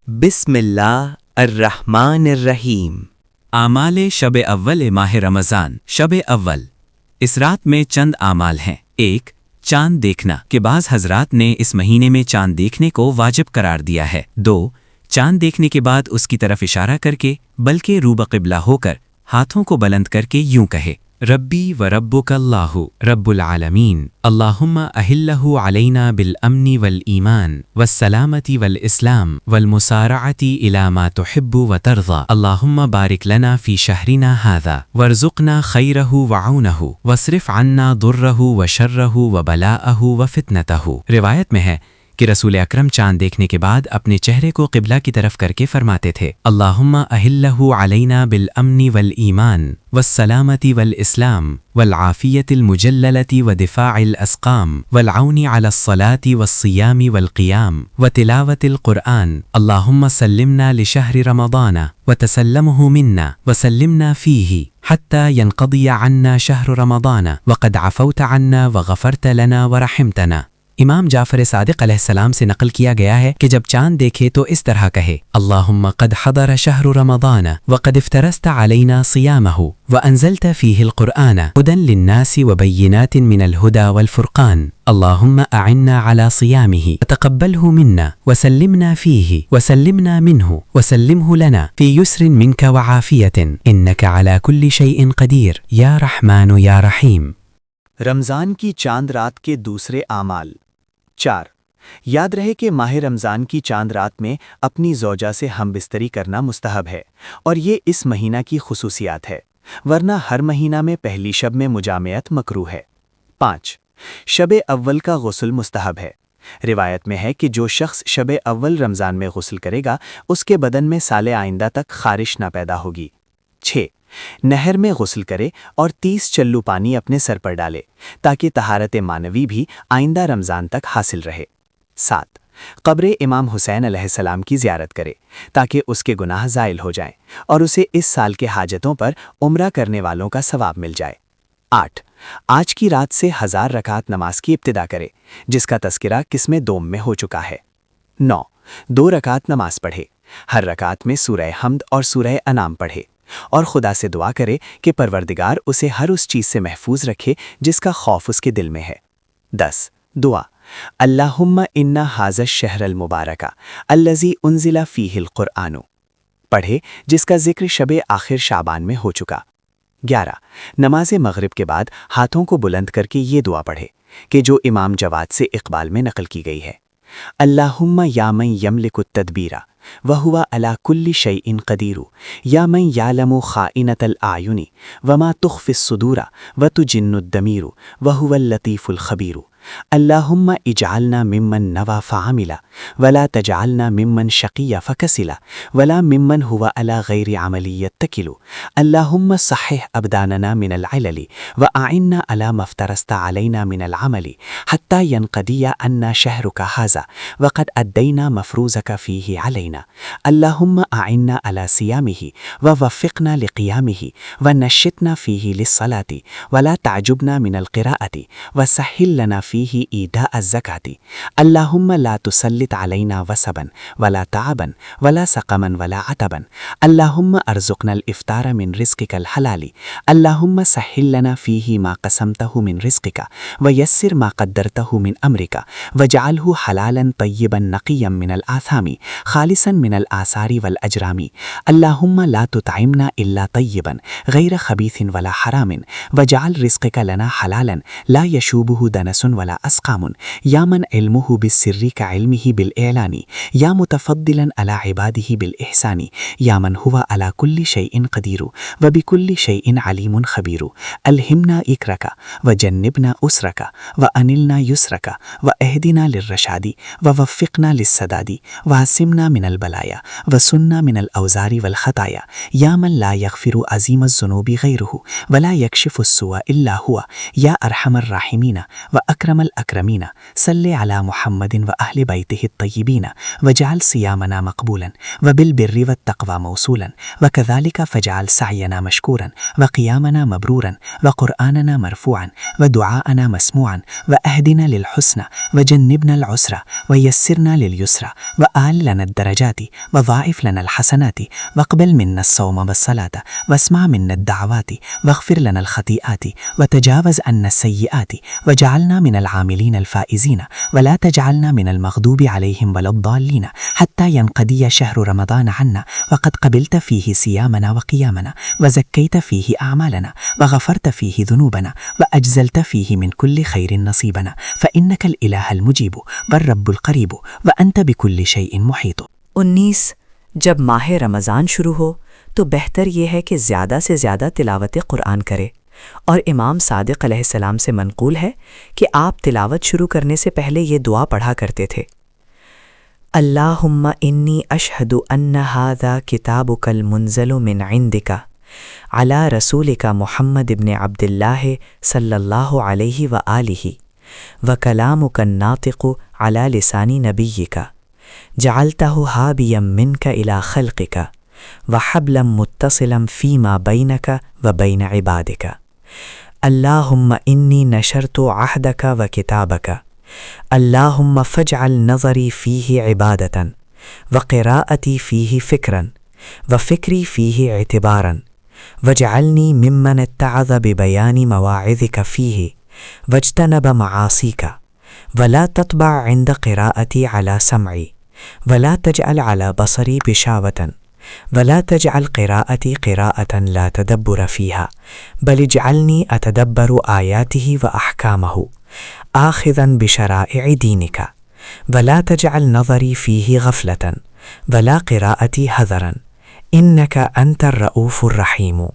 بسم اللہ الرحمن الرحیم۔ اعمال شب اول ماہ رمضان۔ شب اول اس رات میں چند اعمال ہیں۔ 1. چاند دیکھنا کہ بعض حضرات نے اس مہینے میں چاند دیکھنے کو واجب قرار دیا ہے۔ 2. چاند دیکھنے کے بعد اس کی طرف اشارہ کر کے بلکہ روبہ قبلہ ہو کر ہاتھوں کو بلند کر کے یوں کہے: ربی و ربک اللہ رب العالمین اللہم اہلہ علینا بالامن والایمان والسلامت والاسلام والمسارعت الی ما تحب وترضى اللہم بارک لنا فی شہرنا هذا وارزقنا خیرہ وعونہ واصرف عنا ضرہ وشرہ وبلاءہ وفتنتہ۔ روایت میں ہے کہ رسول اکرم چاند دیکھنے کے بعد اپنے چہرے کو قبلہ کی طرف کر کے فرماتے تھے: اللہم اہلہ علینا بالامن والایمان والسلامت والاسلام والعافیت المجللت ودفاع الاسقام والعون علی الصلاة والصیام والقیام وتلاوت القرآن اللہم سلمنا لشہر رمضان وتسلمہ منا وسلمنا فیہ حتی ینقضی عنا شہر رمضان وقد عفوت عنا وغفرت لنا ورحمتنا۔ امام جعفر صادق علیہ السلام سے نقل کیا گیا ہے کہ جب چاند دیکھے تو اس طرح کہے: اللہم قد حضر شہر رمضان وقد افترست علینا صیامہ وانزلت فیہ القرآن ہدی للناس وبینات من الہدی والفرقان اللہم اعنا علی صیامہ وتقبلہ منا وسلمنا فیہ وسلمنا منہ وسلمہ لنا فی یسر منک وعافیت انک علی کل شیء قدیر یا رحمن یا رحیم۔ رمضان کی چاند رات کے دوسرے اعمال۔ 4. یاد رہے کہ ماہ رمضان کی چاند رات میں اپنی زوجہ سے ہم بستری کرنا مستحب ہے، اور یہ اس مہینہ کی خصوصیات ہے، ورنہ ہر مہینہ میں پہلی شب میں مجامعت مکروہ ہے۔ 5. شب اول کا غسل مستحب ہے۔ روایت میں ہے کہ جو شخص شب اول رمضان میں غسل کرے گا اس کے بدن میں سال آئندہ تک خارش نہ پیدا ہوگی۔ 6. نہر میں غسل کرے اور 30 چلو پانی اپنے سر پر ڈالے تاکہ طہارت معنوی بھی آئندہ رمضان تک حاصل رہے۔ 7. قبر امام حسین علیہ السلام کی زیارت کرے تاکہ اس کے گناہ زائل ہو جائیں اور اسے اس سال کے حاجتوں پر عمرہ کرنے والوں کا ثواب مل جائے۔ 8. آج کی رات سے 1000 رکعت نماز کی ابتدا کرے جس کا تذکرہ قسم دوم میں ہو چکا ہے۔ 9. 2 رکعت نماز پڑھے، ہر رکعت میں سورہ حمد اور سورہ انعام پڑھے اور خدا سے دعا کرے کہ پروردگار اسے ہر اس چیز سے محفوظ رکھے جس کا خوف اس کے دل میں ہے۔ 10. دعا: اللہم انا ھذا الشہر المبارک الذی انزل فیہ القرآن پڑھے جس کا ذکر شب آخر شعبان میں ہو چکا۔ 11. نماز مغرب کے بعد ہاتھوں کو بلند کر کے یہ دعا پڑھے کہ جو امام جواد سے اقبال میں نقل کی گئی ہے: اللہم یا من یملک التدبیر وہو علی کل شیء قدیر یا من یعلم خائنۃ الاعین وما تخفی الصدور وتجن الضمیر وہو اللطیف الخبیر اللہم اجعلنا ممن نوى فعمل ولا تجعلنا ممن شقی فکسل ولا ممن هو على غیر عمل يتکل اللہم صحح ابداننا من العلل واعنا على ما افترضت علینا من العمل حتى ينقضی عنا شہرک هذا وقد ادینا مفروضک فیہ علینا اللہم اعنا على صیامہ ووفقنا لقیامہ ونشطنا فیہ للصلاة ولا تعجبنا من القراءة وسهل لنا فیہ ایداء الزکاة اللہم لا تسلط علینا وصبا ولا تعبا ولا سقما ولا عتبا اللہم ارزقنا الافطار من رزقک الحلال اللہم سهل لنا فیہ ما قسمته من رزقک ویسر ما قدرته من امرک واجعله حلالا طیبا نقیا من الآثام خالصا من الآثار والاجرام اللہم لا تطعمنا الا طیبا غیر خبیث ولا حرام واجعل رزقک لنا حلالا لا یشوبه دنس ولا اسقام یا من علمه بالسر كعلمه بالاعلان یا متفضلا على عباده بالاحسان یا من هو على كل شيء قدیر وبكل شيء علیم خبیر الہمنا اکرک وجنبنا اسرک وانلنا یسرک واہدنا للرشاد ووفقنا للسداد وعصمنا من البلایا وسننا من الاوزار والخطایا یا من لا یغفر عظیم الذنوب غیره ولا یکشف السوء الا هو یا ارحم الراحمین واکرم الاکرمین صلی علی محمد واہل بیتہ الطیبین وجعل صیامنا مقبولا وبالبر والتقوى موصولا وكذلك فجعل سعینا مشکورا وقیامنا مبرورا وقرآننا مرفوعا ودعاءنا مسموعا واہدنا للحسن وجنبنا العسر ویسرنا لليسر وآل لنا الدرجات الدرجات وضاعف لنا الحسنات واقبل منا الصوم والصلاة واسمع منا الدعوات واغفر لنا الخطيئات وتجاوز عنا السيئات وجعلنا من العاملين الفائزين ولا تجعلنا من المغضوب عليهم ولا الضالين حتى ينقضي شهر رمضان عنا وقد قبلت فيه صيامنا وقيامنا وزكيت فيه أعمالنا وغفرت فيه ذنوبنا وأجزلت فيه من كل خير نصيبنا فإنك الإله المجيب والرب القریب وأنت بكل شيء محيط۔ 19 جب ماہ رمضان شروع ہو تو بہتر یہ ہے کہ زیادہ سے زیادہ تلاوت قرآن کرے، اور امام صادق علیہ السلام سے منقول ہے کہ آپ تلاوت شروع کرنے سے پہلے یہ دعا پڑھا کرتے تھے: اللہم انی اشہد ان ھذا کتابک المنزل من عندک علی رسولک محمد ابن عبد اللہ صلی اللہ علیہ وآلہ وکلامک الناطق علی لسان نبیک جعلتہ حابیا منک الی خلقک وحبلا متصلا فیما بینک وبین عبادک اللہم انی نشرت عہدک وکتابک اللہم فاجعل نظری فیہ عبادتا وقراءتی فیہ فکرا وفکری فیہ اعتبارا واجعلنی ممن اتعظ ببیان مواعظک فیہ واجتنب معاصیک ولا تطبع عند قراءتی علی سمعی ولا تجعل على بصری بشاوة ولا تجعل قراءتی قراءة لا تدبر فیہا بل اجعلنی اتدبر آیاته واحکامه آخذا بشرائع دینک ولا تجعل نظری فیہ غفلة ولا قراءتی حذرا انک انت الرؤوف الرحیم۔